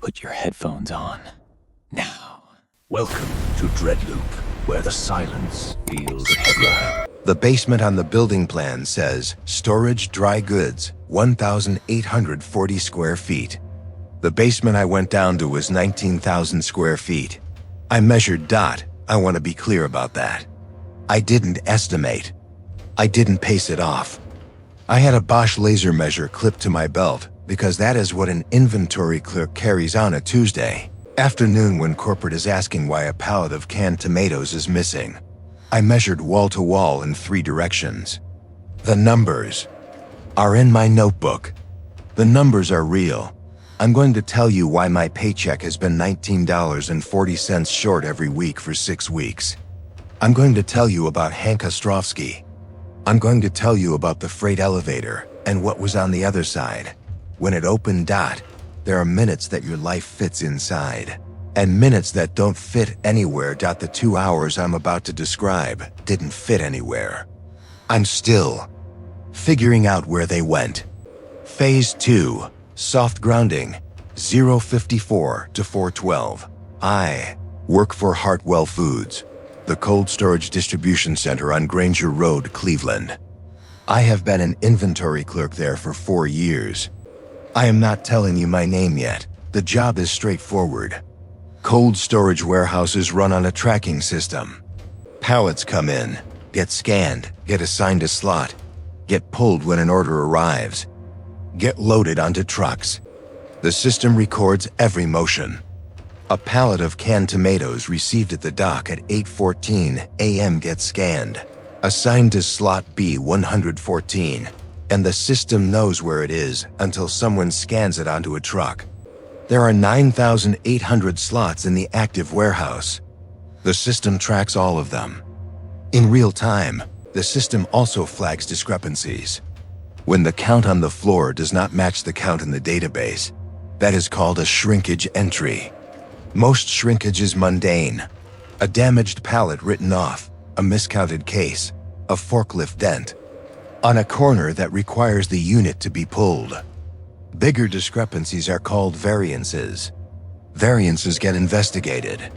Put your headphones on. Now. Welcome to Dreadloop, where the silence feels heavier. The basement on the building plan says, storage dry goods, 1,840 square feet. The basement I went down to was 19,000 square feet. I measured dot. I want to be clear about that. I didn't estimate. I didn't pace it off. I had a Bosch laser measure clipped to my belt because that is what an inventory clerk carries on a Tuesday afternoon when corporate is asking why a pallet of canned tomatoes is missing. I measured wall to wall in 3 directions. The numbers are in my notebook. The numbers are real. I'm going to tell you why my paycheck has been $19.40 short every week for 6 weeks. I'm going to tell you about Hank Ostrovsky. I'm going to tell you about the freight elevator and what was on the other side. When it opened dot, there are minutes that your life fits inside, and minutes that don't fit anywhere. The 2 hours I'm about to describe didn't fit anywhere. I'm still figuring out where they went. Phase 2, soft grounding, 054 to 412. I work for Hartwell Foods, the cold storage distribution center on Granger Road, Cleveland. I have been an inventory clerk there for 4 years. I am not telling you my name yet. The job is straightforward. Cold storage warehouses run on a tracking system. Pallets come in, get scanned, get assigned a slot, get pulled when an order arrives, get loaded onto trucks. The system records every motion. A pallet of canned tomatoes received at the dock at 8:14 a.m. gets scanned, assigned to slot B114, and the system knows where it is until someone scans it onto a truck. There are 9,800 slots in the active warehouse. The system tracks all of them. In real time, the system also flags discrepancies. When the count on the floor does not match the count in the database, that is called a shrinkage entry. Most shrinkage is mundane. A damaged pallet written off, a miscounted case, a forklift dent on a corner that requires the unit to be pulled. Bigger discrepancies are called variances. Variances get investigated.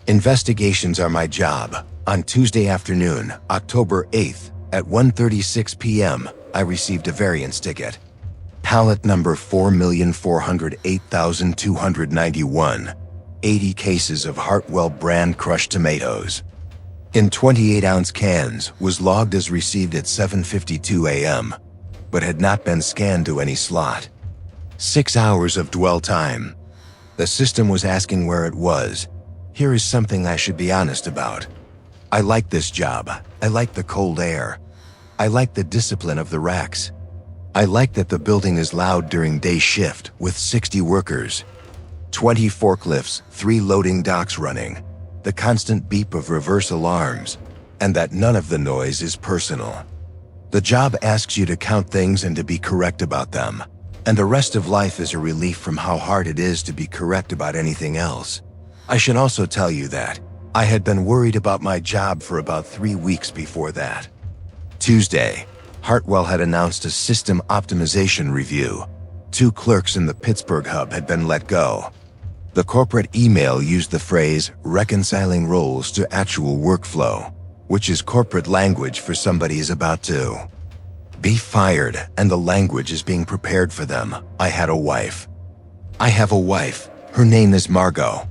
Investigations are my job. On Tuesday afternoon, October 8th, at 1:36 p.m., I received a variance ticket. Pallet number 4,408,291. 80 cases of Hartwell brand crushed tomatoes in 28-ounce cans was logged as received at 7:52 a.m., but had not been scanned to any slot. 6 hours of dwell time. The system was asking where it was. Here is something I should be honest about. I like this job. I like the cold air. I like the discipline of the racks. I like that the building is loud during day shift with 60 workers. 20 forklifts, 3 loading docks running, the constant beep of reverse alarms, and that none of the noise is personal. The job asks you to count things and to be correct about them, and the rest of life is a relief from how hard it is to be correct about anything else. I should also tell you that I had been worried about my job for about 3 weeks before that. Tuesday, Hartwell had announced a system optimization review. 2 clerks in the Pittsburgh hub had been let go. The corporate email used the phrase reconciling roles to actual workflow, which is corporate language for somebody is about to be fired and the language is being prepared for them. I had a wife. I have a wife. Her name is Margot.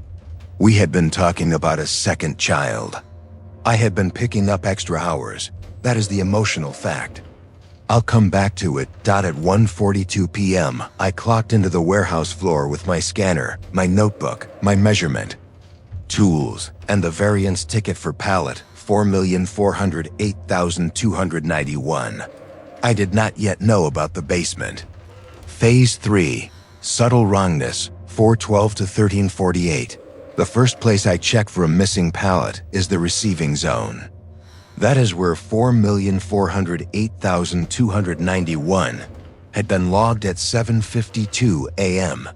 We had been talking about a second child. I had been picking up extra hours. That is the emotional fact. I'll come back to it. At 1:42 p.m., I clocked into the warehouse floor with my scanner, my notebook, my measurement, tools, and the variance ticket for pallet 4,408,291. I did not yet know about the basement. Phase 3, subtle wrongness, 412 to 1348. The first place I check for a missing pallet is the receiving zone. That is where 4,408,291 had been logged at 7:52 a.m.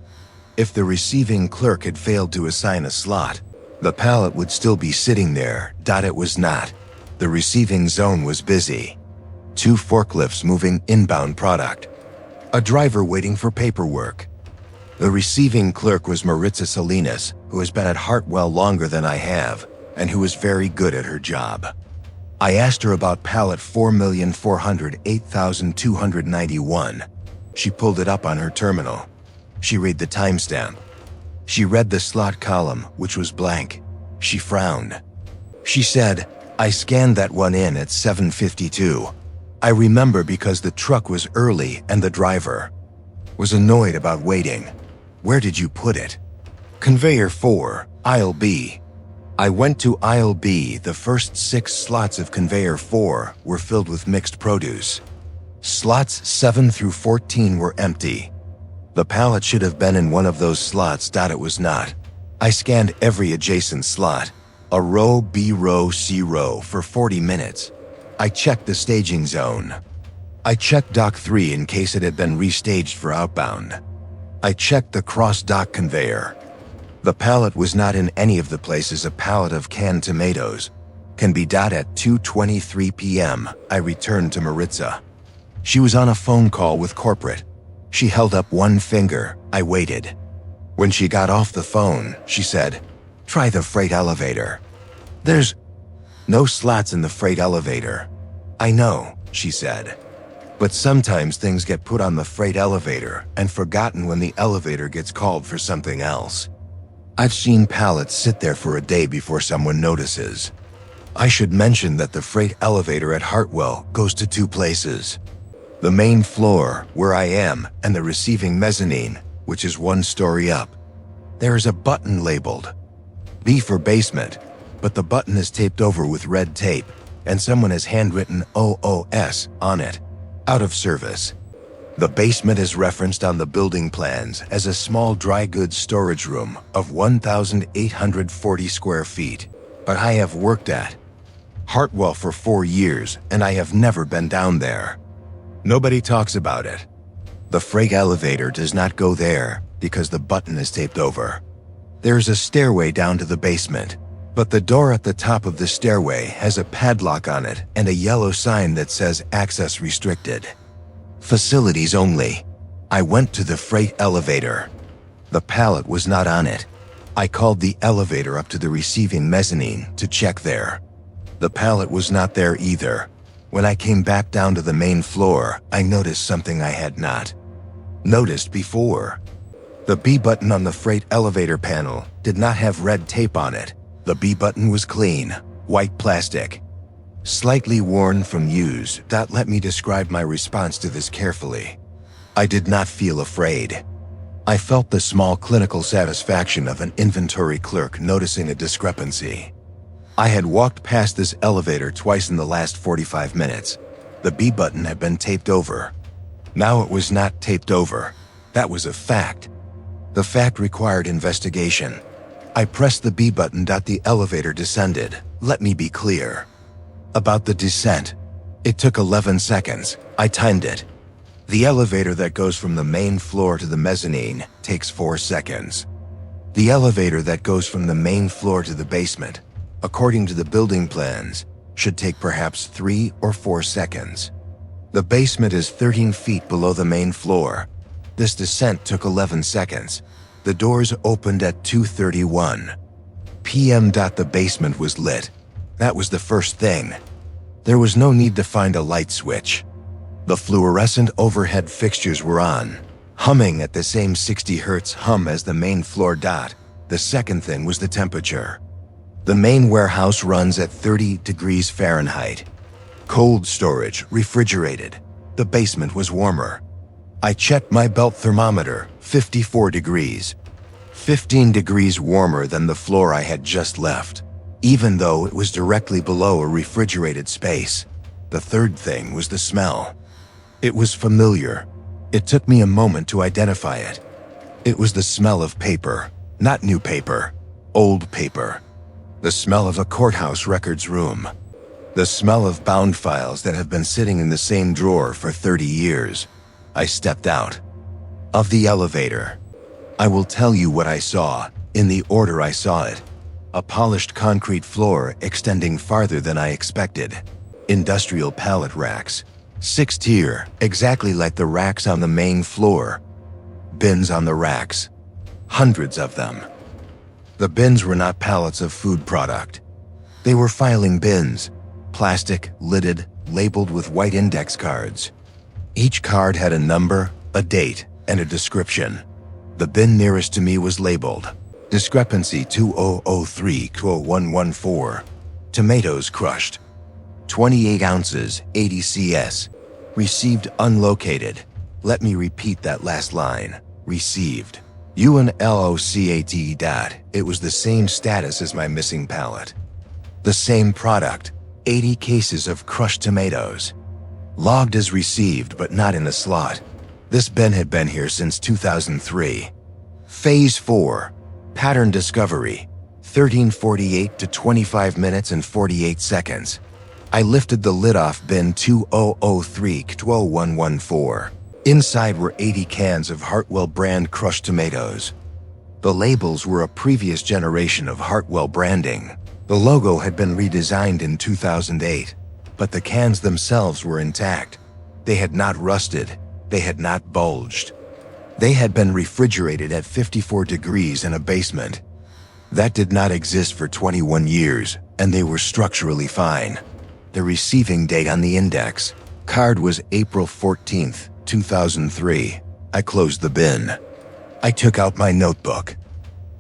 If the receiving clerk had failed to assign a slot, the pallet would still be sitting there. It was not. The receiving zone was busy. 2 forklifts moving inbound product. A driver waiting for paperwork. The receiving clerk was Maritza Salinas, who has been at Hartwell longer than I have, and who was very good at her job. I asked her about pallet 4,408,291. She pulled it up on her terminal. She read the timestamp. She read the slot column, which was blank. She frowned. She said, "I scanned that one in at 7:52. I remember because the truck was early and the driver was annoyed about waiting. Where did you put it?" "Conveyor 4, aisle B." I went to aisle B. The first 6 slots of conveyor 4 were filled with mixed produce. Slots 7 through 14 were empty. The pallet should have been in one of those slots. It was not. I scanned every adjacent slot, a row, B row, C row, for 40 minutes. I checked the staging zone. I checked dock 3 in case it had been restaged for outbound. I checked the cross-dock conveyor. The pallet was not in any of the places. A pallet of canned tomatoes can be. At 2:23 p.m., I returned to Maritza. She was on a phone call with corporate. She held up one finger. I waited. When she got off the phone, she said, "Try the freight elevator." "There's no slots in the freight elevator." "I know," she said. "But sometimes things get put on the freight elevator and forgotten when the elevator gets called for something else. I've seen pallets sit there for a day before someone notices." I should mention that the freight elevator at Hartwell goes to 2 places. The main floor, where I am, and the receiving mezzanine, which is 1 story up. There is a button labeled B for basement, but the button is taped over with red tape, and someone has handwritten OOS on it. Out of service. The basement is referenced on the building plans as a small dry goods storage room of 1,840 square feet, but I have worked at Hartwell for 4 years, and I have never been down there. Nobody talks about it. The freight elevator does not go there because the button is taped over. There's a stairway down to the basement, but the door at the top of the stairway has a padlock on it and a yellow sign that says access restricted. Facilities only. I went to the freight elevator. The pallet was not on it. I called the elevator up to the receiving mezzanine to check there. The pallet was not there either. When I came back down to the main floor, I noticed something I had not noticed before. The B button on the freight elevator panel did not have red tape on it. The B button was clean, white plastic, slightly worn from use. Let me describe my response to this carefully. I did not feel afraid. I felt the small clinical satisfaction of an inventory clerk noticing a discrepancy. I had walked past this elevator twice in the last 45 minutes. The B button had been taped over. Now it was not taped over. That was a fact. The fact required investigation. I pressed the B button. The elevator descended. Let me be clear about the descent. It took 11 seconds. I timed it. The elevator that goes from the main floor to the mezzanine takes 4 seconds. The elevator that goes from the main floor to the basement, according to the building plans, should take perhaps 3 or 4 seconds. The basement is 13 feet below the main floor. This descent took 11 seconds. The doors opened at 2:31 p.m. The basement was lit. That was the first thing. There was no need to find a light switch. The fluorescent overhead fixtures were on, humming at the same 60 Hz hum as the main floor. The second thing was the temperature. The main warehouse runs at 30 degrees Fahrenheit. Cold storage, refrigerated. The basement was warmer. I checked my belt thermometer, 54 degrees. 15 degrees warmer than the floor I had just left, even though it was directly below a refrigerated space. The third thing was the smell. It was familiar. It took me a moment to identify it. It was the smell of paper, not new paper, old paper. The smell of a courthouse records room. The smell of bound files that have been sitting in the same drawer for 30 years. I stepped out of the elevator. I will tell you what I saw, in the order I saw it. A polished concrete floor extending farther than I expected. Industrial pallet racks. 6-tier, exactly like the racks on the main floor. Bins on the racks. Hundreds of them. The bins were not pallets of food product. They were filing bins, plastic, lidded, labeled with white index cards. Each card had a number, a date, and a description. The bin nearest to me was labeled Discrepancy 2003-0114. Tomatoes crushed. 28 ounces, 80 CS. Received unlocated. Let me repeat that last line. Received. UNLOCAT. It was the same status as my missing pallet. The same product. 80 cases of crushed tomatoes. Logged as received, but not in a slot. This bin had been here since 2003. Phase 4. Pattern discovery. 13:48 to 25 minutes and 48 seconds. I lifted the lid off bin 2003-0114. Inside were 80 cans of Hartwell brand crushed tomatoes. The labels were a previous generation of Hartwell branding. The logo had been redesigned in 2008, but the cans themselves were intact. They had not rusted. They had not bulged. They had been refrigerated at 54 degrees in a basement. That did not exist for 21 years, and they were structurally fine. The receiving date on the index card was April 14th, 2003. I closed the bin. I took out my notebook.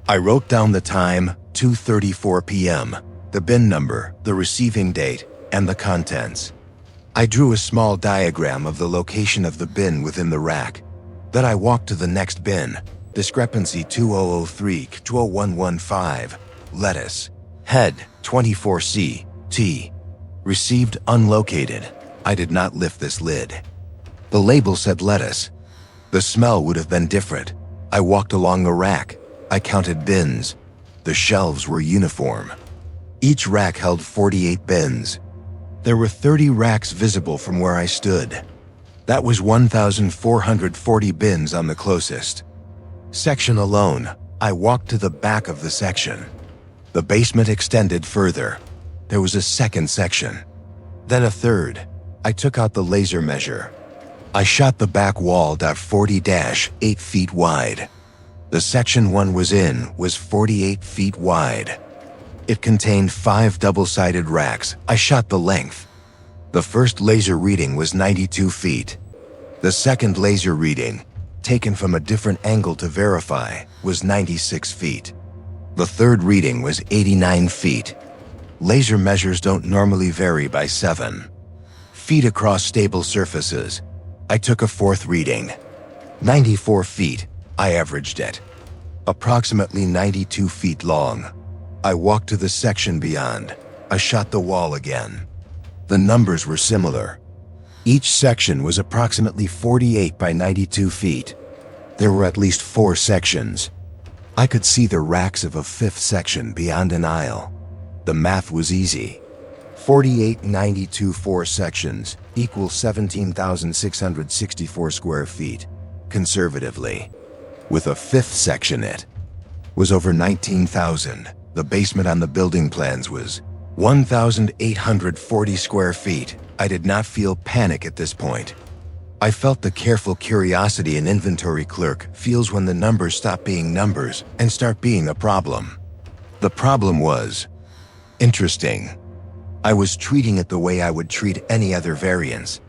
I wrote down the time, 2:34 p.m., the bin number, the receiving date, and the contents. I drew a small diagram of the location of the bin within the rack. Then I walked to the next bin, Discrepancy 2003-0115, lettuce. Head, 24C, T. Received unlocated. I did not lift this lid. The label said lettuce. The smell would have been different. I walked along the rack. I counted bins. The shelves were uniform. Each rack held 48 bins. There were 30 racks visible from where I stood. That was 1,440 bins on the closest section alone. I walked to the back of the section. The basement extended further. There was a second section, then a third. I took out the laser measure. I shot the back wall 40-8 feet wide. The section one was in was 48 feet wide. It contained 5 double-sided racks. I shot the length. The first laser reading was 92 feet. The second laser reading, taken from a different angle to verify, was 96 feet. The third reading was 89 feet. Laser measures don't normally vary by 7 feet across stable surfaces. I took a fourth reading. 94 feet, I averaged it. Approximately 92 feet long. I walked to the section beyond. I shot the wall again. The numbers were similar. Each section was approximately 48 by 92 feet. There were at least 4 sections. I could see the racks of a 5th section beyond an aisle. The math was easy. 48, 92, 4 sections equals 17,664 square feet, conservatively. With a 5th section, it was over 19,000. The basement on the building plans was 1,840 square feet. I did not feel panic at this point. I felt the careful curiosity an inventory clerk feels when the numbers stop being numbers and start being a problem. The problem was interesting. I was treating it the way I would treat any other variance.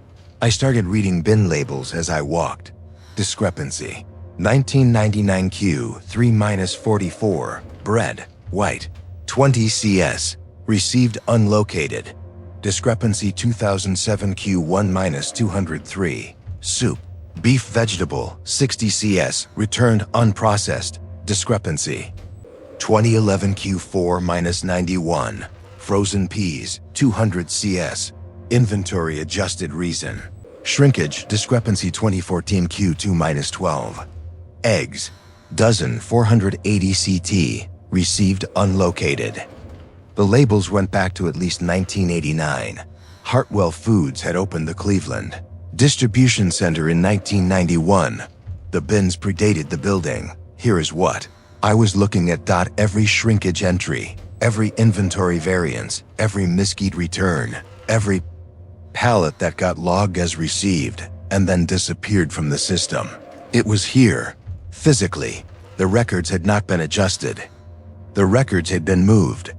I started reading bin labels as I walked. Discrepancy. 1999Q 3-44. Bread. White. 20 CS. Received unlocated. Discrepancy 2007Q 1-203. Soup. Beef vegetable. 60 CS. Returned unprocessed. Discrepancy. 2011 Q4-91. Frozen peas. 200 CS. Inventory adjusted reason. Shrinkage. Discrepancy 2014 Q2-12. Eggs. Dozen 480 CT. Received unlocated. The labels went back to at least 1989. Hartwell Foods had opened the Cleveland distribution center in 1991. The bins predated the building. Here is what. I was looking at every shrinkage entry, every inventory variance, every miskeyed return, every pallet that got logged as received and then disappeared from the system. It was here. Physically, the records had not been adjusted. The records had been moved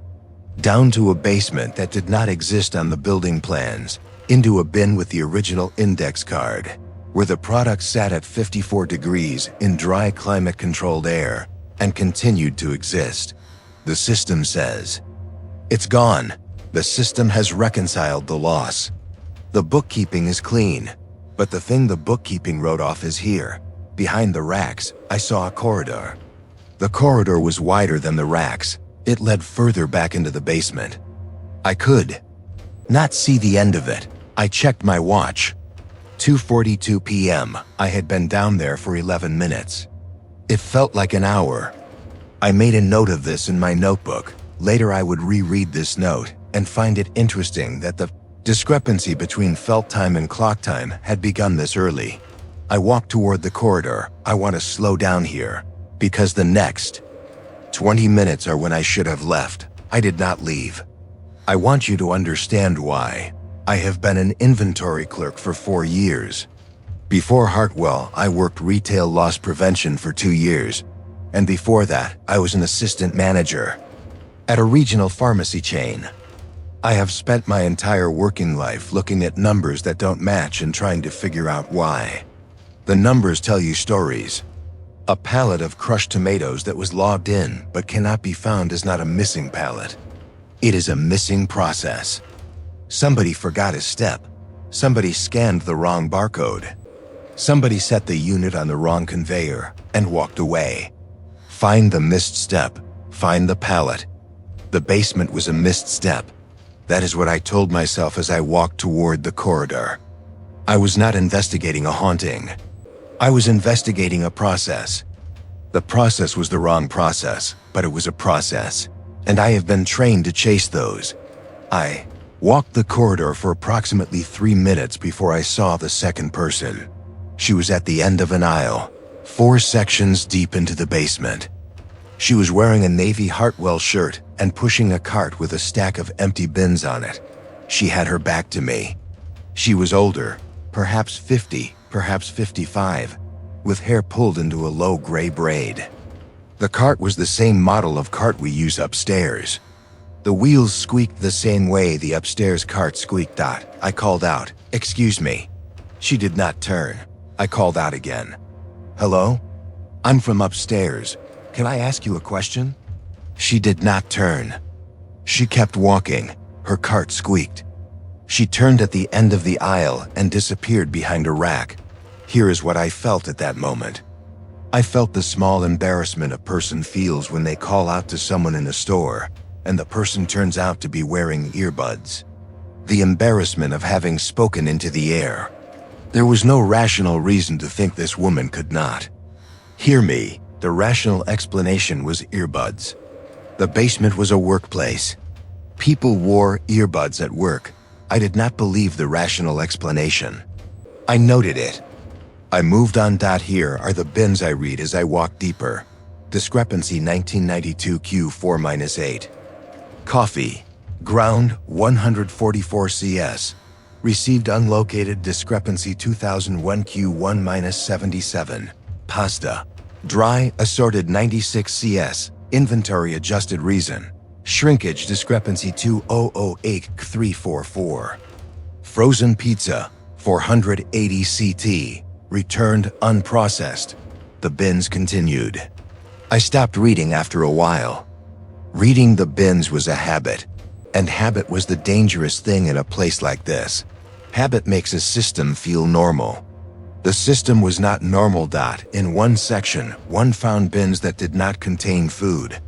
down to a basement that did not exist on the building plans, into a bin with the original index card, where the product sat at 54 degrees in dry climate-controlled air and continued to exist. The system says, "It's gone. The system has reconciled the loss. The bookkeeping is clean, but the thing the bookkeeping wrote off is here. Behind the racks, I saw a corridor. The corridor was wider than the racks. It led further back into the basement. I could not see the end of it. I checked my watch. 2:42 p.m. I had been down there for 11 minutes. It felt like an hour. I made a note of this in my notebook. Later I would reread this note and find it interesting that the discrepancy between felt time and clock time had begun this early. I walked toward the corridor. I want to slow down here, because the next 20 minutes are when I should have left. I did not leave. I want you to understand why. I have been an inventory clerk for 4 years. Before Hartwell, I worked retail loss prevention for 2 years. And before that, I was an assistant manager at a regional pharmacy chain. I have spent my entire working life looking at numbers that don't match and trying to figure out why. The numbers tell you stories. A pallet of crushed tomatoes that was logged in but cannot be found is not a missing pallet. It is a missing process. Somebody forgot a step. Somebody scanned the wrong barcode. Somebody set the unit on the wrong conveyor and walked away. Find the missed step. Find the pallet. The basement was a missed step. That is what I told myself as I walked toward the corridor. I was not investigating a haunting. I was investigating a process. The process was the wrong process, but it was a process, and I have been trained to chase those. I walked the corridor for approximately 3 minutes before I saw the second person. She was at the end of an aisle, 4 sections deep into the basement. She was wearing a navy Hartwell shirt and pushing a cart with a stack of empty bins on it. She had her back to me. She was older, perhaps 50, perhaps 55, with hair pulled into a low gray braid. The cart was the same model of cart we use upstairs. The wheels squeaked the same way the upstairs cart squeaked out. I called out, "Excuse me." She did not turn. I called out again. "Hello? I'm from upstairs. Can I ask you a question?" She did not turn. She kept walking. Her cart squeaked. She turned at the end of the aisle and disappeared behind a rack. Here is what I felt at that moment. I felt the small embarrassment a person feels when they call out to someone in a store, and the person turns out to be wearing earbuds. The embarrassment of having spoken into the air. There was no rational reason to think this woman could not hear me. The rational explanation was earbuds. The basement was a workplace. People wore earbuds at work. I did not believe the rational explanation. I noted it. I moved on. Here are the bins I read as I walk deeper. Discrepancy 1992 Q4-8. Coffee. Ground 144 CS. Received unlocated. Discrepancy 2001 Q1-77. Pasta. Dry assorted 96 CS. Inventory adjusted reason. Shrinkage discrepancy 2008-344. Frozen pizza 480 CT. Returned unprocessed. The bins continued. I stopped reading after a while. Reading the bins was a habit, and habit was the dangerous thing in a place like this. Habit makes a system feel normal. The system was not normal. In one section, one found bins that did not contain food.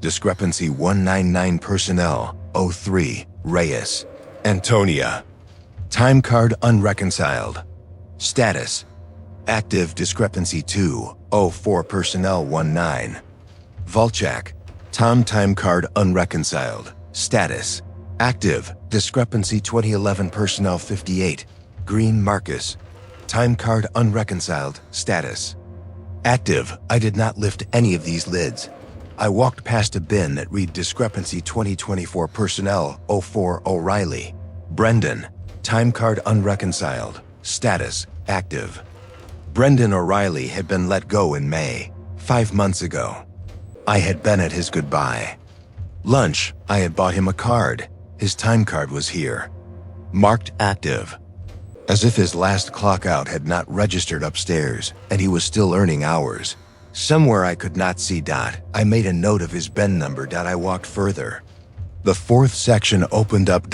Discrepancy 199 personnel, 03, Reyes, Antonia. Time card unreconciled. Status. Active. Discrepancy 204 personnel 19. Volchak. Tom. Time card unreconciled. Status. Active. Discrepancy 2011 personnel 58. Green Marcus. Time card unreconciled. Status. Active. I did not lift any of these lids. I walked past a bin that read discrepancy 2024 personnel 04 O'Reilly. Brendan. Time card unreconciled. Status. Active. Brendan O'Reilly had been let go in May. 5 months ago. I had been at his goodbye. Lunch, I had bought him a card. His time card was here. Marked active. As if his last clock out had not registered upstairs, and he was still earning hours. Somewhere I could not see. I made a note of his bin number. I walked further. The 4th section opened up.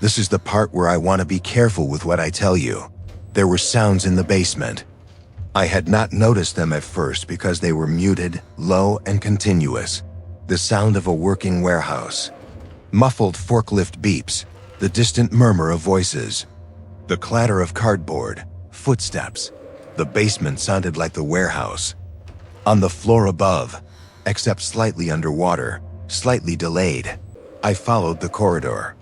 This is the part where I want to be careful with what I tell you. There were sounds in the basement. I had not noticed them at first because they were muted, low, and continuous. The sound of a working warehouse. Muffled forklift beeps. The distant murmur of voices. The clatter of cardboard. Footsteps. The basement sounded like the warehouse. On the floor above, except slightly underwater, slightly delayed, I followed the corridor.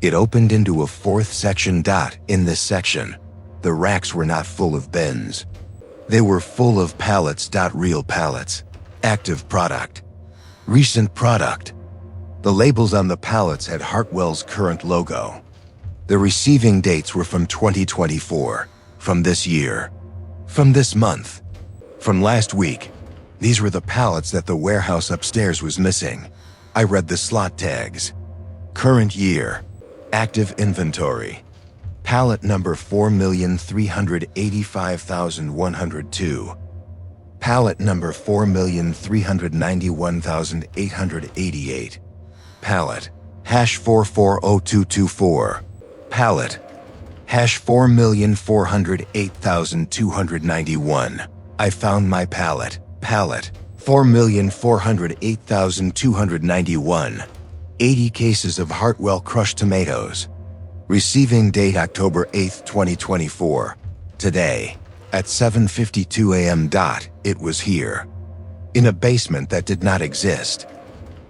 It opened into a 4th section. In this section, the racks were not full of bins. They were full of pallets. Real pallets. Active product. Recent product. The labels on the pallets had Hartwell's current logo. The receiving dates were from 2024, from this year, from this month, from last week. These were the pallets that the warehouse upstairs was missing. I read the slot tags. Current year. Active inventory. Pallet number 4,385,102. Pallet number 4,391,888. Pallet. #440224. Pallet. #4,408,291. I found my pallet. Pallet. 4,408,291. 80 cases of Hartwell crushed tomatoes. Receiving date October 8, 2024. Today, at 7:52 a.m. It was here. In a basement that did not exist.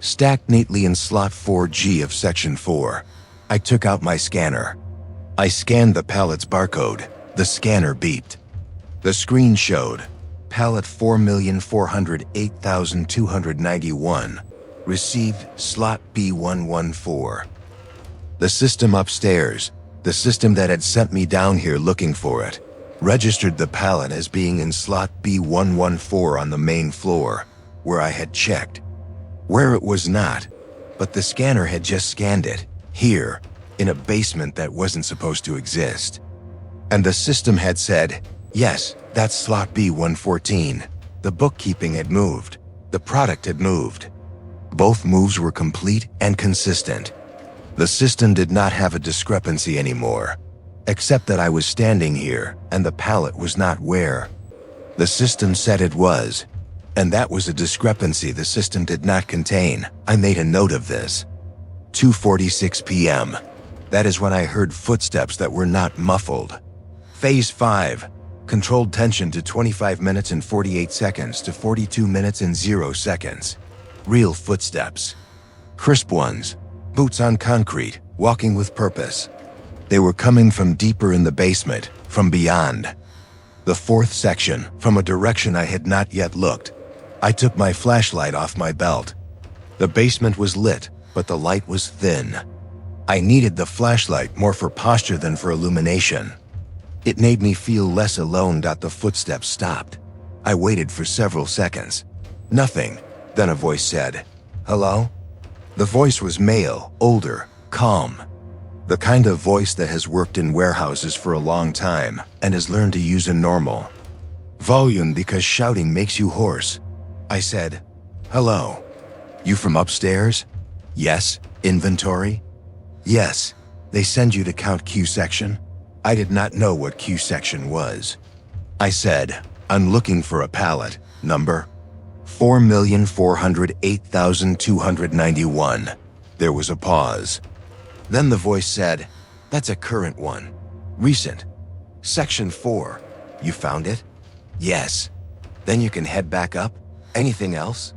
Stacked neatly in slot 4G of section 4. I took out my scanner. I scanned the pallet's barcode. The scanner beeped. The screen showed pallet 4,408,291. Received slot B114. The system upstairs, the system that had sent me down here looking for it, registered the pallet as being in slot B114 on the main floor, where I had checked. Where it was not, but the scanner had just scanned it, here, in a basement that wasn't supposed to exist. And the system had said, yes, that's slot B114. The bookkeeping had moved. The product had moved. Both moves were complete and consistent. The system did not have a discrepancy anymore, except that I was standing here and the pallet was not where the system said it was. And that was a discrepancy the system did not contain. I made a note of this. 2:46 p.m. That is when I heard footsteps that were not muffled. Phase 5. Controlled tension to 25 minutes and 48 seconds to 42 minutes and 0 seconds. Real footsteps. Crisp ones. Boots on concrete, walking with purpose. They were coming from deeper in the basement, from beyond. The 4th section, from a direction I had not yet looked. I took my flashlight off my belt. The basement was lit, but the light was thin. I needed the flashlight more for posture than for illumination. It made me feel less alone. The footsteps stopped. I waited for several seconds. Nothing. Then a voice said, "Hello?" The voice was male, older, calm. The kind of voice that has worked in warehouses for a long time and has learned to use a normal volume because shouting makes you hoarse. I said, "Hello. You from upstairs?" "Yes." "Inventory?" "Yes. They send you to count Q section?" I did not know what Q section was. I said, "I'm looking for a pallet. Number 4,408,291. There was a pause. Then the voice said, "That's a current one. Recent. Section 4. You found it?" "Yes." "Then you can head back up? Anything else?"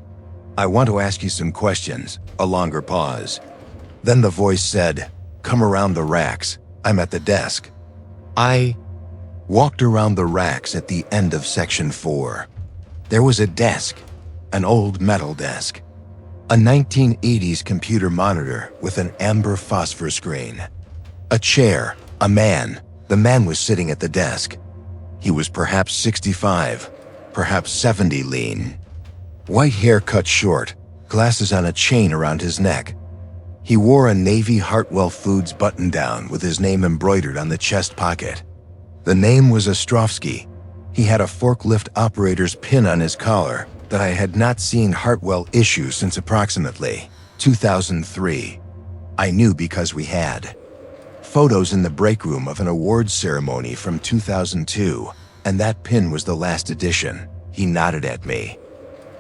"I want to ask you some questions." A longer pause. Then the voice said, "Come around the racks. I'm at the desk." I walked around the racks at the end of section 4. There was a desk, an old metal desk, a 1980s computer monitor with an amber phosphor screen, a chair, a man. The man was sitting at the desk. He was perhaps 65, perhaps 70 lean. White hair cut short, glasses on a chain around his neck. He wore a Navy Hartwell Foods button-down with his name embroidered on the chest pocket. The name was Ostrovsky. He had a forklift operator's pin on his collar that I had not seen Hartwell issue since approximately 2003. I knew because we had photos in the break room of an awards ceremony from 2002, and that pin was the last edition. He nodded at me.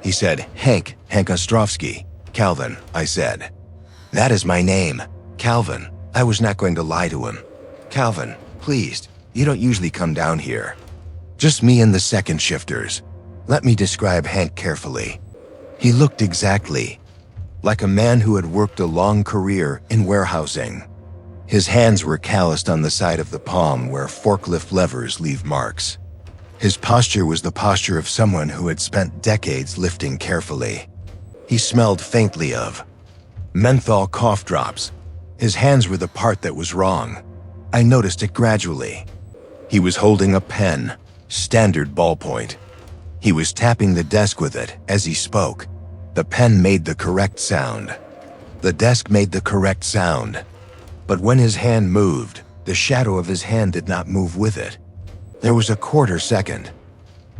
He said, Hank Ostrovsky. Calvin, I said. That is my name, Calvin. I was not going to lie to him. Calvin, please, you don't usually come down here. Just me and the second shifters. Let me describe Hank carefully. He looked exactly like a man who had worked a long career in warehousing. His hands were calloused on the side of the palm where forklift levers leave marks. His posture was the posture of someone who had spent decades lifting carefully. He smelled faintly of menthol cough drops. His hands were the part that was wrong. I noticed it gradually. He was holding a pen, standard ballpoint. He was tapping the desk with it as he spoke. The pen made the correct sound. The desk made the correct sound. But when his hand moved, the shadow of his hand did not move with it. There was a quarter second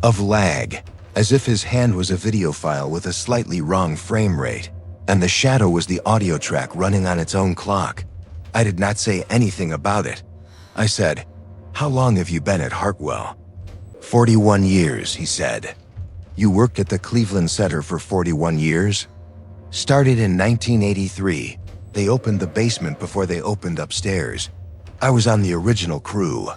of lag, as if his hand was a video file with a slightly wrong frame rate, and the shadow was the audio track running on its own clock. I did not say anything about it. I said, "How long have you been at Hartwell?" 41 years, he said. You worked at the Cleveland Center for 41 years? Started in 1983. They opened the basement before they opened upstairs. I was on the original crew.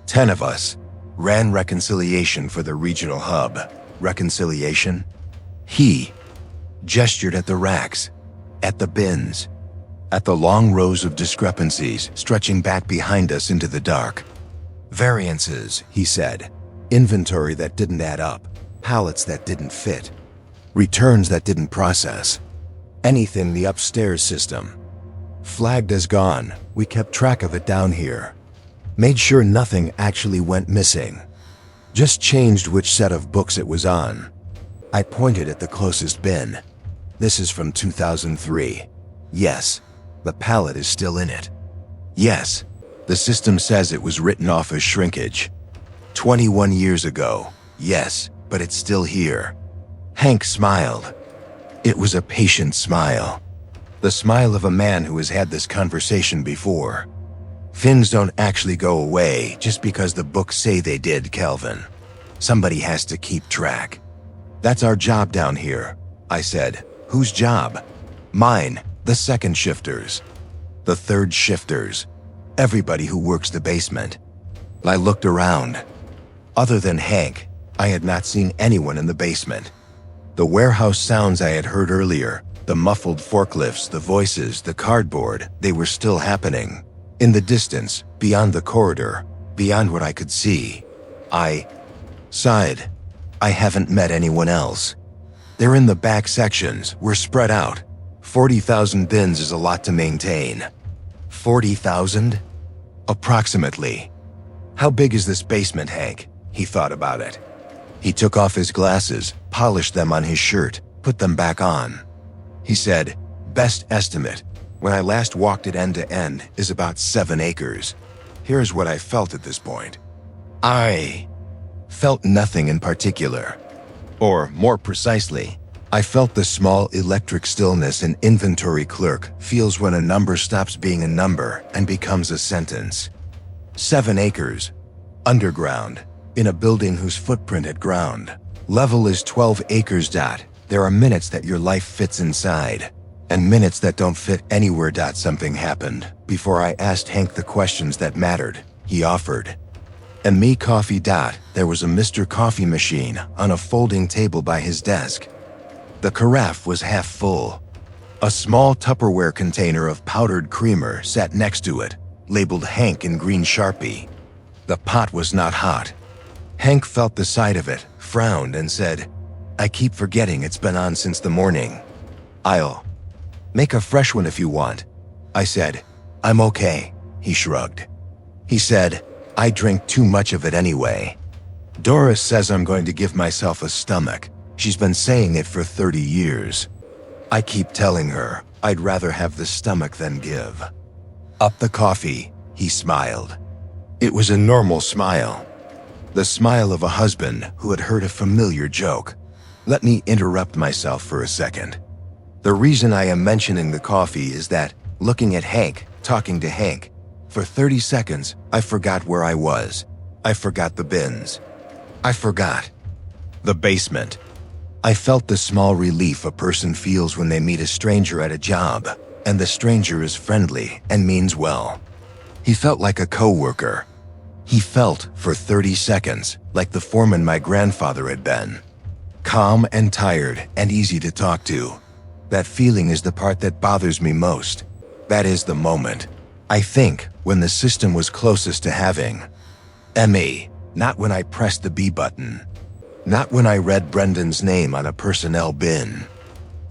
10 of us. Ran reconciliation for the regional hub. Reconciliation? He gestured at the racks, at the bins, at the long rows of discrepancies stretching back behind us into the dark. Variances, he said. Inventory that didn't add up. Pallets that didn't fit. Returns that didn't process. Anything the upstairs system flagged as gone. We kept track of it down here. Made sure nothing actually went missing. Just changed which set of books it was on. I pointed at the closest bin. This is from 2003. Yes, the pallet is still in it. Yes, the system says it was written off as shrinkage. 21 years ago. Yes, but it's still here. Hank smiled. It was a patient smile. The smile of a man who has had this conversation before. Things don't actually go away just because the books say they did, Calvin. Somebody has to keep track. That's our job down here, I said. Whose job? Mine, the second shifters. The third shifters. Everybody who works the basement. I looked around. Other than Hank, I had not seen anyone in the basement. The warehouse sounds I had heard earlier, the muffled forklifts, the voices, the cardboard, they were still happening. In the distance, beyond the corridor, beyond what I could see. I sighed. I haven't met anyone else. They're in the back sections, we're spread out. 40,000 bins is a lot to maintain. 40,000? Approximately. How big is this basement, Hank? He thought about it. He took off his glasses, polished them on his shirt, put them back on. He said, best estimate, when I last walked it end to end, is about 7 acres. Here's what I felt at this point. I felt nothing in particular. Or, more precisely, I felt the small electric stillness an inventory clerk feels when a number stops being a number and becomes a sentence. 7 acres. Underground. In a building whose footprint at ground level is 12 acres. There are minutes that your life fits inside, and minutes that don't fit anywhere. Something happened before I asked Hank the questions that mattered. He offered. And me coffee. There was a Mr. Coffee machine on a folding table by his desk. The carafe was half full. A small Tupperware container of powdered creamer sat next to it, labeled Hank in green Sharpie. The pot was not hot. Hank felt the side of it, frowned, and said, I keep forgetting it's been on since the morning. I'll make a fresh one if you want. I said, I'm okay. He shrugged. He said, I drink too much of it anyway. Doris says I'm going to give myself a stomach. She's been saying it for 30 years. I keep telling her I'd rather have the stomach than give. Up the coffee, he smiled. It was a normal smile. The smile of a husband who had heard a familiar joke. Let me interrupt myself for a second. The reason I am mentioning the coffee is that, looking at Hank, talking to Hank, for 30 seconds, I forgot where I was. I forgot the bins. I forgot the basement. I felt the small relief a person feels when they meet a stranger at a job, and the stranger is friendly and means well. He felt like a coworker. He felt, for 30 seconds, like the foreman my grandfather had been. Calm and tired and easy to talk to. That feeling is the part that bothers me most. That is the moment, I think, when the system was closest to having ME, not when I pressed the B button. Not when I read Brendan's name on a personnel bin.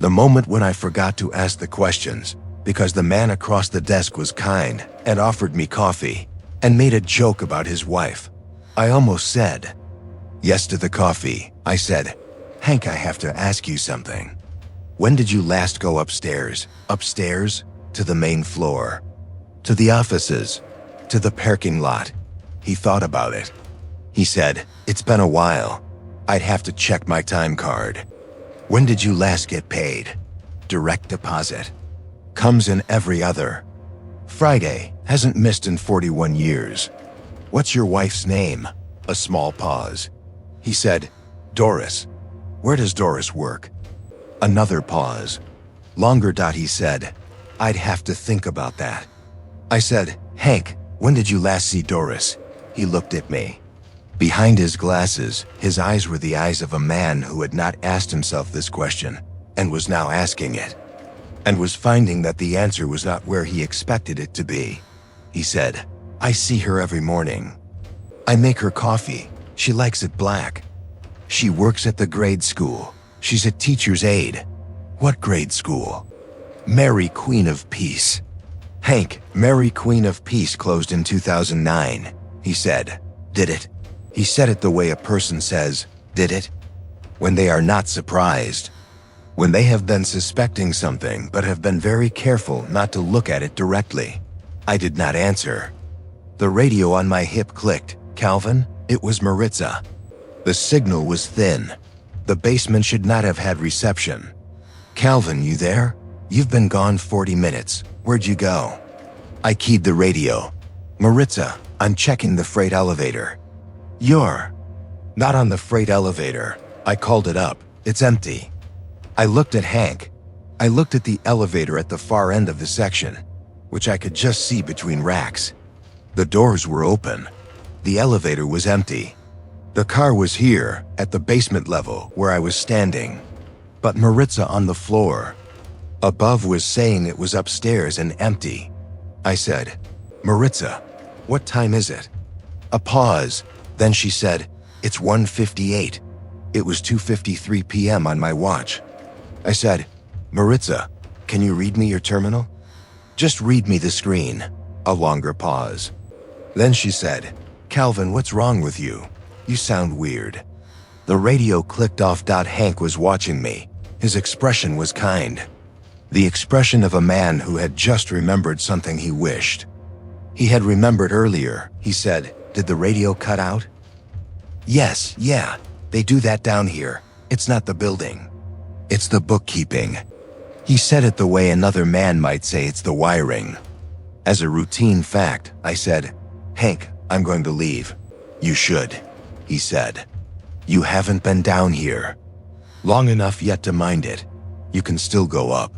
The moment when I forgot to ask the questions, because the man across the desk was kind and offered me coffee and made a joke about his wife. I almost said yes to the coffee. I said, Hank, I have to ask you something. When did you last go upstairs? Upstairs? To the main floor? To the offices? To the parking lot? He thought about it. He said, it's been a while. I'd have to check my time card. When did you last get paid? Direct deposit. Comes in every other Friday. Hasn't missed in 41 years. What's your wife's name? A small pause. He said, Doris. Where does Doris work? Another pause. Longer. He said, I'd have to think about that. I said, Hank, when did you last see Doris? He looked at me. Behind his glasses, his eyes were the eyes of a man who had not asked himself this question, and was now asking it, and was finding that the answer was not where he expected it to be. He said, I see her every morning. I make her coffee. She likes it black. She works at the grade school. She's a teacher's aide. What grade school? Mary Queen of Peace. Hank, Mary Queen of Peace closed in 2009. He said, did it? He said it the way a person says, did it? When they are not surprised. When they have been suspecting something but have been very careful not to look at it directly. I did not answer. The radio on my hip clicked. Calvin, it was Maritza. The signal was thin. The basement should not have had reception. Calvin, you there? You've been gone 40 minutes. Where'd you go? I keyed the radio. Maritza, I'm checking the freight elevator. You're not on the freight elevator. I called it up. It's empty. I looked at Hank. I looked at the elevator at the far end of the section, which I could just see between racks. The doors were open. The elevator was empty. The car was here, at the basement level where I was standing. But Maritza on the floor. Above was saying it was upstairs and empty. I said, Maritza, what time is it? A pause. Then she said, it's 1:58. It was 2:53 p.m. on my watch. I said, Maritza, can you read me your terminal? Just read me the screen. A longer pause. Then she said, Calvin, what's wrong with you? You sound weird. The radio clicked off. Hank was watching me. His expression was kind. The expression of a man who had just remembered something he wished he had remembered earlier. He said, did the radio cut out? Yes, yeah, they do that down here. It's not the building. It's the bookkeeping. He said it the way another man might say it's the wiring. As a routine fact, I said, Hank, I'm going to leave. You should, he said. You haven't been down here long enough yet to mind it. You can still go up.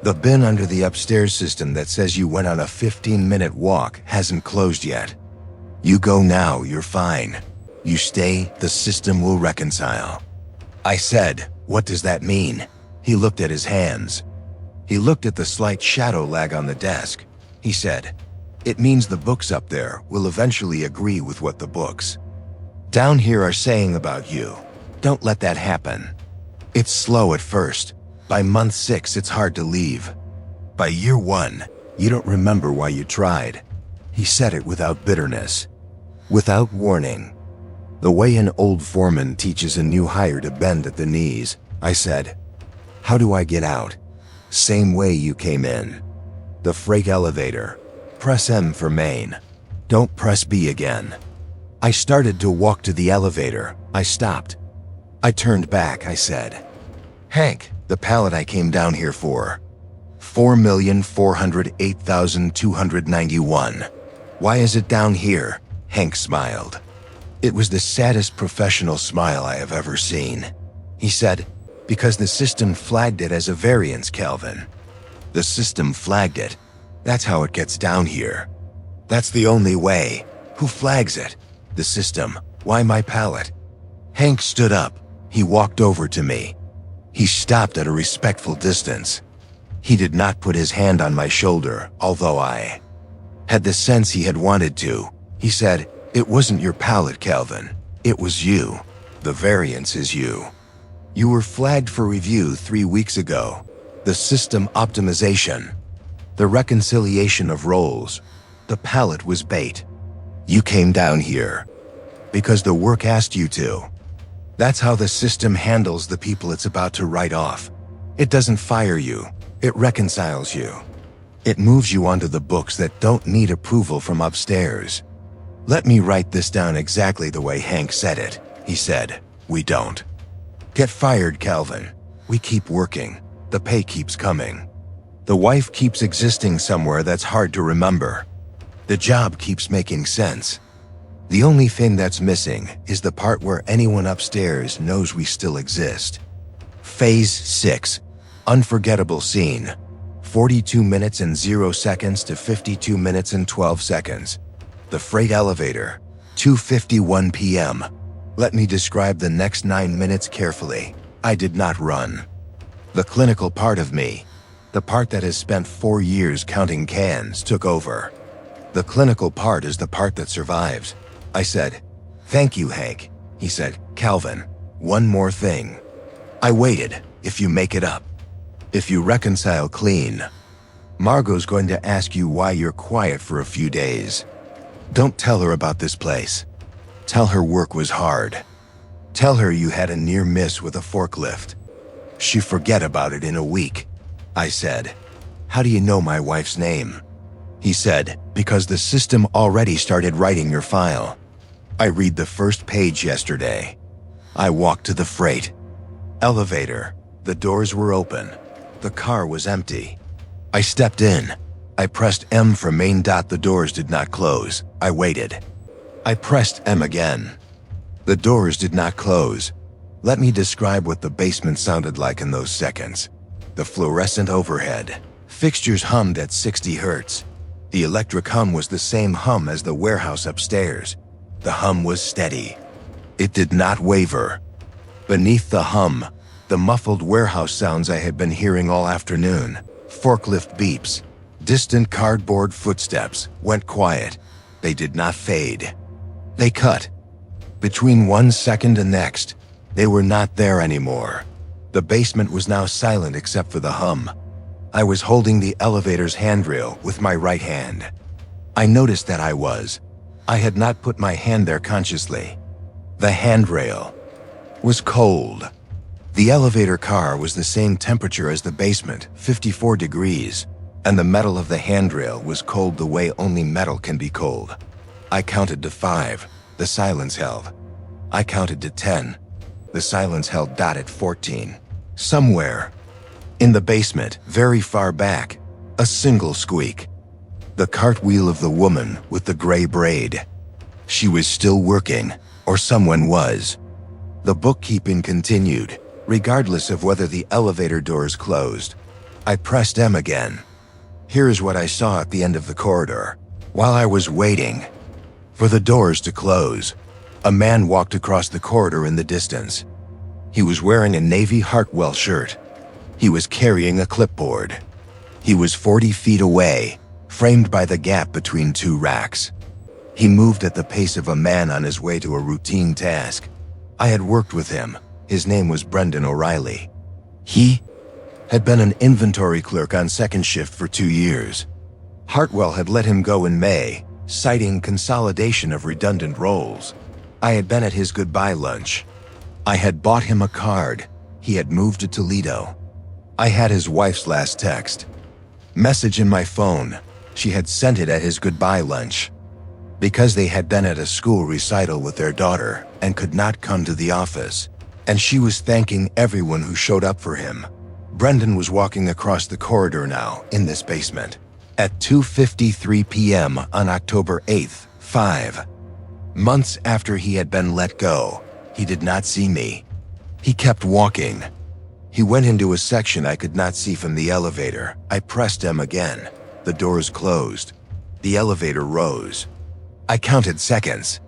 The bin under the upstairs system that says you went on a 15-minute walk hasn't closed yet. You go now, you're fine. You stay, the system will reconcile. I said, what does that mean? He looked at his hands. He looked at the slight shadow lag on the desk. He said, it means the books up there will eventually agree with what the books down here are saying about you. Don't let that happen. It's slow at first. By month 6, it's hard to leave. By year 1, you don't remember why you tried. He said it without bitterness, without warning. The way an old foreman teaches a new hire to bend at the knees, I said. How do I get out? Same way you came in. The freight elevator. Press M for main. Don't press B again. I started to walk to the elevator. I stopped. I turned back, I said. Hank, the pallet I came down here for. 4,408,291. Why is it down here? Hank smiled. It was the saddest professional smile I have ever seen. He said, because the system flagged it as a variance, Calvin. The system flagged it. That's how it gets down here. That's the only way. Who flags it? The system. Why my pallet? Hank stood up. He walked over to me. He stopped at a respectful distance. He did not put his hand on my shoulder, although I had the sense he had wanted to. He said, it wasn't your pallet, Calvin. It was you. The variance is you. You were flagged for review 3 weeks ago. The system optimization. The reconciliation of roles. The pallet was bait. You came down here because the work asked you to. That's how the system handles the people it's about to write off. It doesn't fire you. It reconciles you. It moves you onto the books that don't need approval from upstairs. Let me write this down exactly the way Hank said it. He said, we don't get fired, Calvin. We keep working. The pay keeps coming. The wife keeps existing somewhere that's hard to remember. The job keeps making sense. The only thing that's missing is the part where anyone upstairs knows we still exist. Phase 6. Unforgettable scene. 42 minutes and 0 seconds to 52 minutes and 12 seconds. The freight elevator. 2:51 p.m. Let me describe the next 9 minutes carefully. I did not run. The clinical part of me, the part that has spent 4 years counting cans, took over. The clinical part is the part that survives. I said, thank you, Hank. He said, Calvin, one more thing. I waited. If you make it up. If you reconcile clean. Margot's going to ask you why you're quiet for a few days. Don't tell her about this place. Tell her work was hard. Tell her you had a near miss with a forklift. She forget about it in a week. I said, how do you know my wife's name? He said, because the system already started writing your file. I read the first page yesterday. I walked to the freight elevator. The doors were open. The car was empty. I stepped in. I pressed M for main. The doors did not close. I waited. I pressed M again. The doors did not close. Let me describe what the basement sounded like in those seconds. The fluorescent overhead. Fixtures hummed at 60 hertz. The electric hum was the same hum as the warehouse upstairs. The hum was steady. It did not waver. Beneath the hum, the muffled warehouse sounds I had been hearing all afternoon. Forklift beeps. Distant cardboard footsteps went quiet. They did not fade. They cut. Between 1 second and next, they were not there anymore. The basement was now silent except for the hum. I was holding the elevator's handrail with my right hand. I noticed that I had not put my hand there consciously. The handrail was cold. The elevator car was the same temperature as the basement, 54 degrees, and the metal of the handrail was cold the way only metal can be cold. I counted to 5. The silence held. I counted to 10. The silence held. At 14. Somewhere in the basement, very far back, a single squeak. The cartwheel of the woman with the gray braid. She was still working, or someone was. The bookkeeping continued, regardless of whether the elevator doors closed. I pressed M again. Here is what I saw at the end of the corridor. While I was waiting for the doors to close, a man walked across the corridor in the distance. He was wearing a navy Hartwell shirt. He was carrying a clipboard. He was 40 feet away, framed by the gap between 2 racks. He moved at the pace of a man on his way to a routine task. I had worked with him. His name was Brendan O'Reilly. He had been an inventory clerk on second shift for 2 years. Hartwell had let him go in May, citing consolidation of redundant roles. I had been at his goodbye lunch. I had bought him a card. He had moved to Toledo. I had his wife's last text. Message in my phone. She had sent it at his goodbye lunch. Because they had been at a school recital with their daughter and could not come to the office, and she was thanking everyone who showed up for him. Brendan was walking across the corridor now in this basement. At 2:53 p.m. on October 8th, 5 months after he had been let go, he did not see me. He kept walking. He went into a section I could not see from the elevator. I pressed him again. The doors closed. The elevator rose. I counted seconds.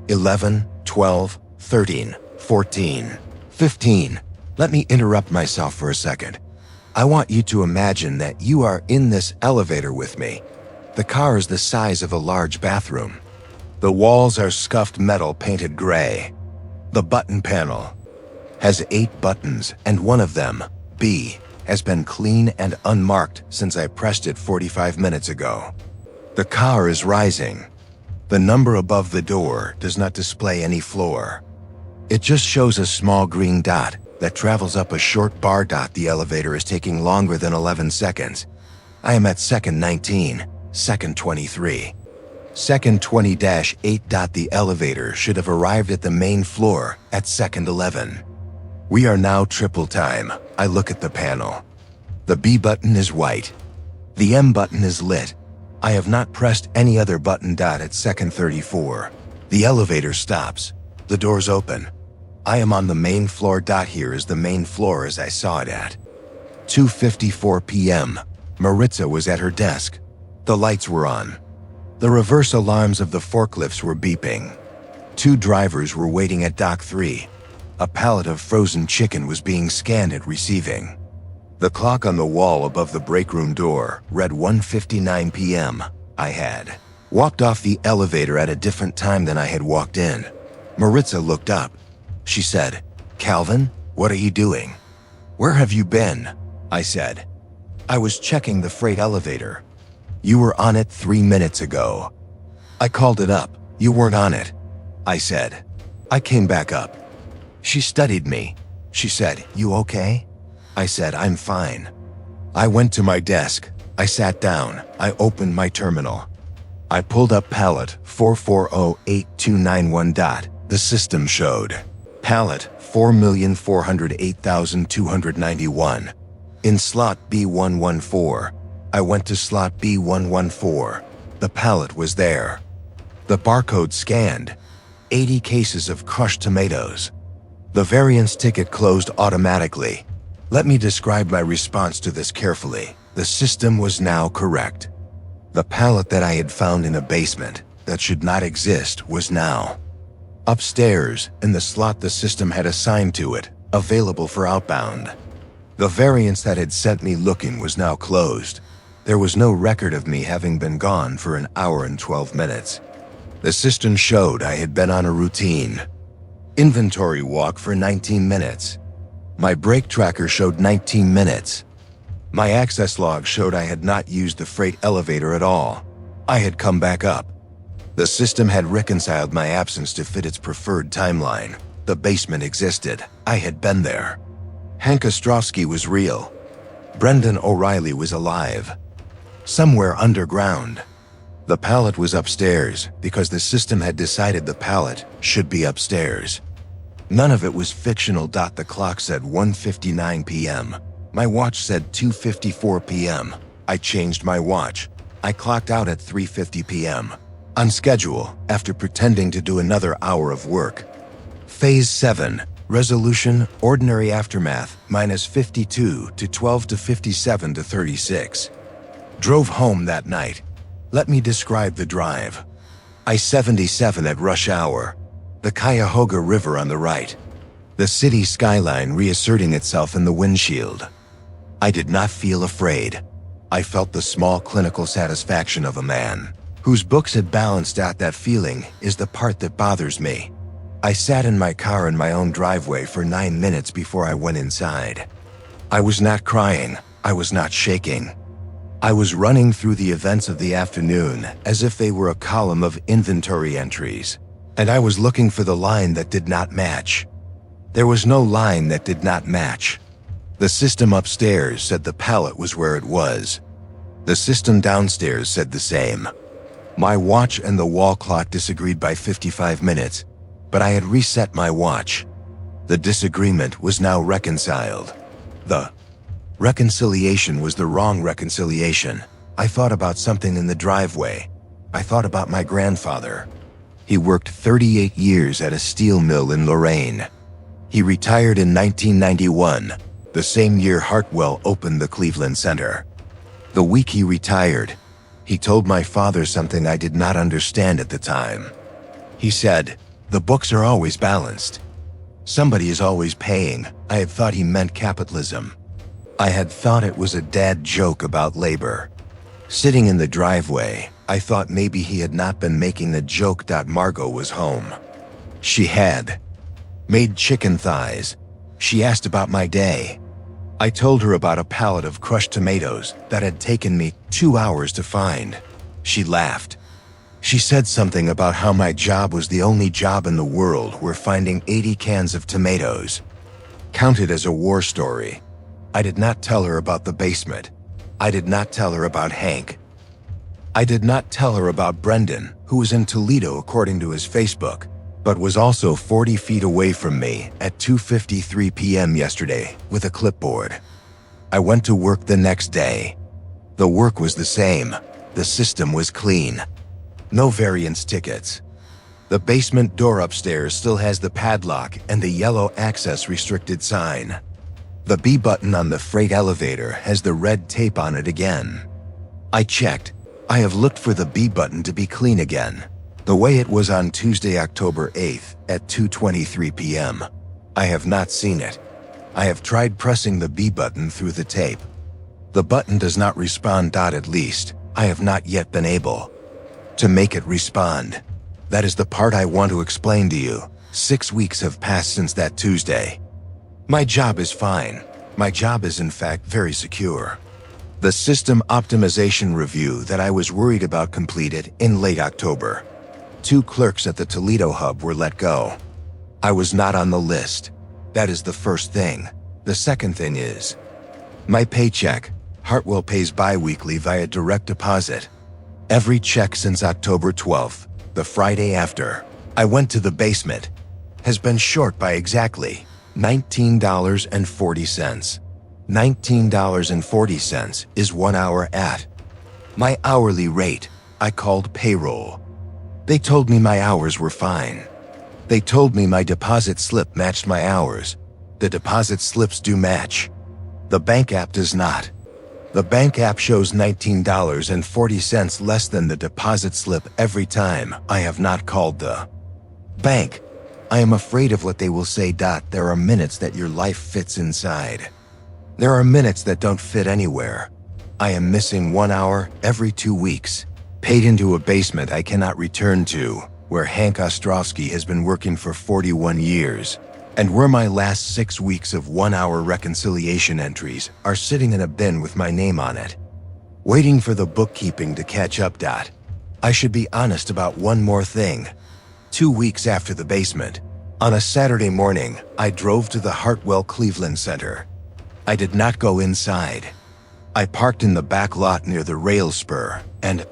11, 12, 13, 14, 15. Let me interrupt myself for a second. I want you to imagine that you are in this elevator with me. The car is the size of a large bathroom. The walls are scuffed metal painted gray. The button panel has 8 buttons, and one of them, B, has been clean and unmarked since I pressed it 45 minutes ago. The car is rising. The number above the door does not display any floor. It just shows a small green dot that travels up a short bar. The elevator is taking longer than 11 seconds. I am at second 19, second 23. Second 20-8. The elevator should have arrived at the main floor at second 11. We are now triple time. I look at the panel. The B button is white. The M button is lit. I have not pressed any other button. At second 34. The elevator stops. The doors open. I am on the main floor. Here is the main floor as I saw it at 2:54 p.m. Maritza was at her desk. The lights were on. The reverse alarms of the forklifts were beeping. 2 drivers were waiting at dock 3. A pallet of frozen chicken was being scanned at receiving. The clock on the wall above the break room door read 1:59 p.m. I had walked off the elevator at a different time than I had walked in. Maritza looked up. She said, "Calvin, what are you doing?" "Where have you been?" I said. "I was checking the freight elevator." "You were on it 3 minutes ago." "I called it up. You weren't on it." I said. "I came back up." She studied me. She said, "You okay?" I said, "I'm fine." I went to my desk. I sat down. I opened my terminal. I pulled up pallet 4408291. The system showed pallet 4,408,291. In slot B114. I went to slot B114. The pallet was there. The barcode scanned. 80 cases of crushed tomatoes. The variance ticket closed automatically. Let me describe my response to this carefully. The system was now correct. The pallet that I had found in a basement that should not exist was now upstairs in the slot the system had assigned to it, available for outbound. The variance that had sent me looking was now closed. There was no record of me having been gone for an hour and 12 minutes. The system showed I had been on a routine inventory walk for 19 minutes. My brake tracker showed 19 minutes. My access log showed I had not used the freight elevator at all. I had come back up. The system had reconciled my absence to fit its preferred timeline. The basement existed. I had been there. Hank Ostrowski was real. Brendan O'Reilly was alive. Somewhere underground. The pallet was upstairs because the system had decided the pallet should be upstairs. None of it was fictional. The clock said 1:59 p.m. My watch said 2:54 p.m. I changed my watch. I clocked out at 3:50 p.m. on schedule after pretending to do another hour of work. Phase 7, resolution, ordinary aftermath, -52 to 12 to 57 to 36. Drove home that night. Let me describe the drive. I-77 at rush hour. The Cuyahoga River on the right. The city skyline reasserting itself in the windshield. I did not feel afraid. I felt the small clinical satisfaction of a man whose books had balanced out. That feeling is the part that bothers me. I sat in my car in my own driveway for 9 minutes before I went inside. I was not crying. I was not shaking. I was running through the events of the afternoon as if they were a column of inventory entries. and I was looking for the line that did not match. There was no line that did not match. The system upstairs said the pallet was where it was. The system downstairs said the same. My watch and the wall clock disagreed by 55 minutes, but I had reset my watch. The disagreement was now reconciled. The reconciliation was the wrong reconciliation. I thought about something in the driveway. I thought about my grandfather. He worked 38 years at a steel mill in Lorraine. He retired in 1991, the same year Hartwell opened the Cleveland Center. The week he retired, he told my father something I did not understand at the time. He said, "The books are always balanced. Somebody is always paying." I had thought he meant capitalism. I had thought it was a dad joke about labor. Sitting in the driveway, I thought maybe he had not been making the joke. Margot was home. She had made chicken thighs. She asked about my day. I told her about a pallet of crushed tomatoes that had taken me 2 hours to find. She laughed. She said something about how my job was the only job in the world where finding 80 cans of tomatoes counted as a war story. I did not tell her about the basement. I did not tell her about Hank. I did not tell her about Brendan, who was in Toledo according to his Facebook, but was also 40 feet away from me at 2:53 p.m. yesterday with a clipboard. I went to work the next day. The work was the same. The system was clean. No variance tickets. The basement door upstairs still has the padlock and the yellow access restricted sign. The B button on the freight elevator has the red tape on it again. I checked. I have looked for the B button to be clean again, the way it was on Tuesday, October 8th at 2:23 p.m. I have not seen it. I have tried pressing the B button through the tape. The button does not respond. At least, I have not yet been able to make it respond. That is the part I want to explain to you. 6 weeks have passed since that Tuesday. My job is fine. My job is in fact very secure. The system optimization review that I was worried about completed in late October. 2 clerks at the Toledo hub were let go. I was not on the list. That is the first thing. The second thing is my paycheck. Hartwell pays bi-weekly via direct deposit. Every check since October 12th, the Friday after I went to the basement, has been short by exactly $19.40. $19.40 is 1 hour at my hourly rate. I called payroll. They told me my hours were fine. They told me my deposit slip matched my hours. The deposit slips do match. The bank app does not. The bank app shows $19.40 less than the deposit slip every time. I have not called the bank. I am afraid of what they will say. There are minutes that your life fits inside. There are minutes that don't fit anywhere. I am missing 1 hour every 2 weeks, paid into a basement I cannot return to, where Hank Ostrowski has been working for 41 years, and where my last 6 weeks of 1 hour reconciliation entries are sitting in a bin with my name on it, waiting for the bookkeeping to catch up. I should be honest about one more thing. 2 weeks after the basement, on a Saturday morning, I drove to the Hartwell Cleveland Center. I did not go inside. I parked in the back lot near the rail spur, and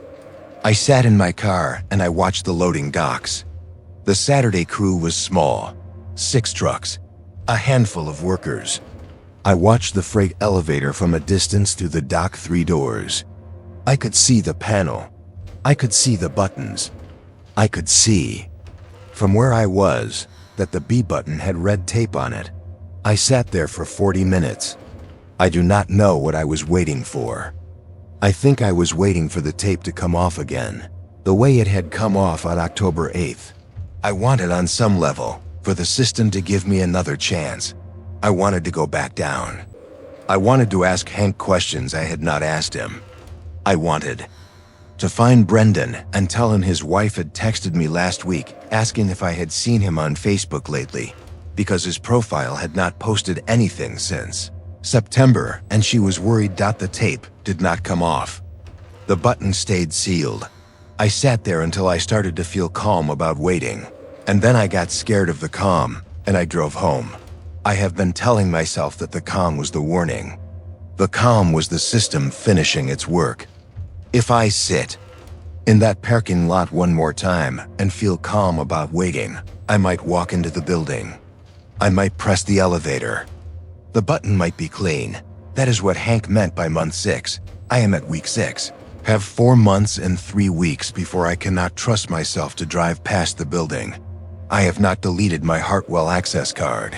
I sat in my car and I watched the loading docks. The Saturday crew was small, 6 trucks, a handful of workers. I watched the freight elevator from a distance through the dock 3 doors. I could see the panel. I could see the buttons. I could see, from where I was, that the B button had red tape on it. I sat there for 40 minutes. I do not know what I was waiting for. I think I was waiting for the tape to come off again, the way it had come off on October 8th. I wanted on some level for the system to give me another chance. I wanted to go back down. I wanted to ask Hank questions I had not asked him. I wanted to find Brendan and tell him his wife had texted me last week asking if I had seen him on Facebook lately, because his profile had not posted anything since September, and she was worried. The tape did not come off. The button stayed sealed. I sat there until I started to feel calm about waiting. And then I got scared of the calm, and I drove home. I have been telling myself that the calm was the warning. The calm was the system finishing its work. If I sit in that parking lot one more time and feel calm about waiting, I might walk into the building. I might press the elevator. The button might be clean. That is what Hank meant by month 6. I am at week 6. Have 4 months and 3 weeks before I cannot trust myself to drive past the building. I have not deleted my Hartwell access card.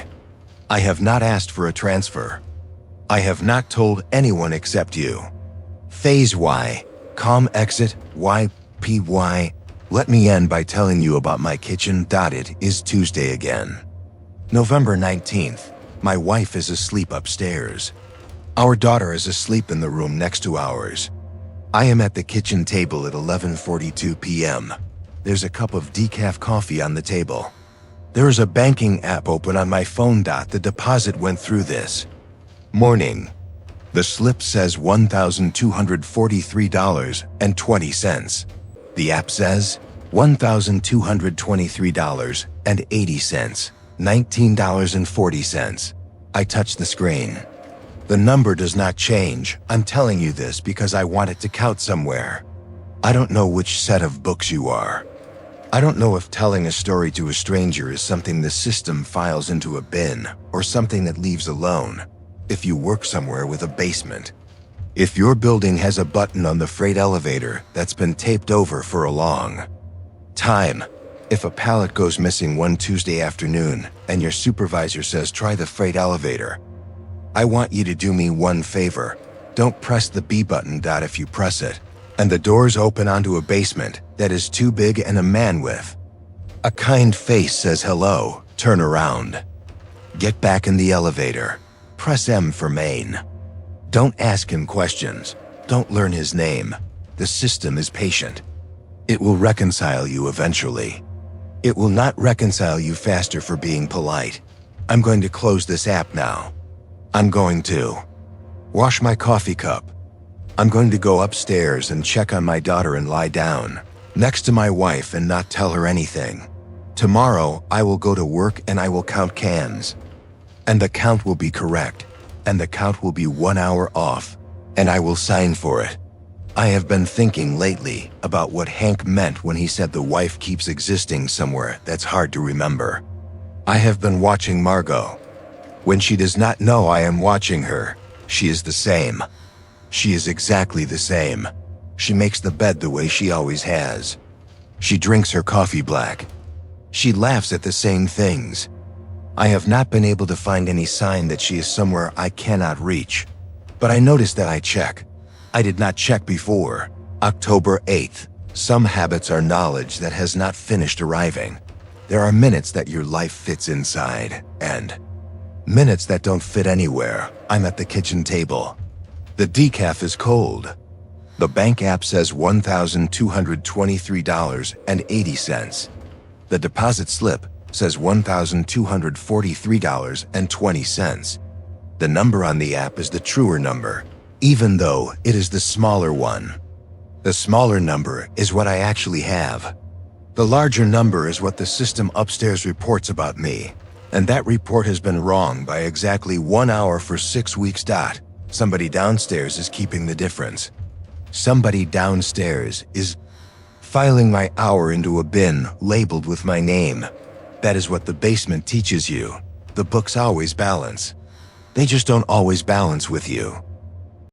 I have not asked for a transfer. I have not told anyone except you. Phase Y, calm exit, YPY. Let me end by telling you about my kitchen. It is Tuesday again. November 19th. My wife is asleep upstairs. Our daughter is asleep in the room next to ours. I am at the kitchen table at 11:42 p.m. There's a cup of decaf coffee on the table. There is a banking app open on my phone. The deposit went through this morning. The slip says $1,243.20. The app says $1,223.80, $19.40. I touch the screen. The number does not change. I'm telling you this because I want it to count somewhere. I don't know which set of books you are. I don't know if telling a story to a stranger is something the system files into a bin or something that leaves alone. If you work somewhere with a basement, if your building has a button on the freight elevator that's been taped over for a long time, if a pallet goes missing one Tuesday afternoon and your supervisor says try the freight elevator, I want you to do me one favor. Don't press the B button. If you press it, and the doors open onto a basement that is too big and a man with a kind face says hello, turn around. Get back in the elevator. Press M for Maine. Don't ask him questions. Don't learn his name. The system is patient. It will reconcile you eventually. It will not reconcile you faster for being polite. I'm going to close this app now. I'm going to wash my coffee cup. I'm going to go upstairs and check on my daughter and lie down next to my wife and not tell her anything. Tomorrow, I will go to work and I will count cans. And the count will be correct. And the count will be 1 hour off. And I will sign for it. I have been thinking lately about what Hank meant when he said the wife keeps existing somewhere that's hard to remember. I have been watching Margot. When she does not know I am watching her, she is the same. She is exactly the same. She makes the bed the way she always has. She drinks her coffee black. She laughs at the same things. I have not been able to find any sign that she is somewhere I cannot reach. But I noticed that I check. I did not check before. October 8th. Some habits are knowledge that has not finished arriving. There are minutes that your life fits inside, and minutes that don't fit anywhere. I'm at the kitchen table. The decaf is cold. The bank app says $1,223.80. The deposit slip says $1,243.20. The number on the app is the truer number, even though it is the smaller one. The smaller number is what I actually have. The larger number is what the system upstairs reports about me, and that report has been wrong by exactly 1 hour for 6 weeks. Somebody downstairs is keeping the difference. Somebody downstairs is filing my hour into a bin labeled with my name. That is what the basement teaches you. The books always balance. They just don't always balance with you.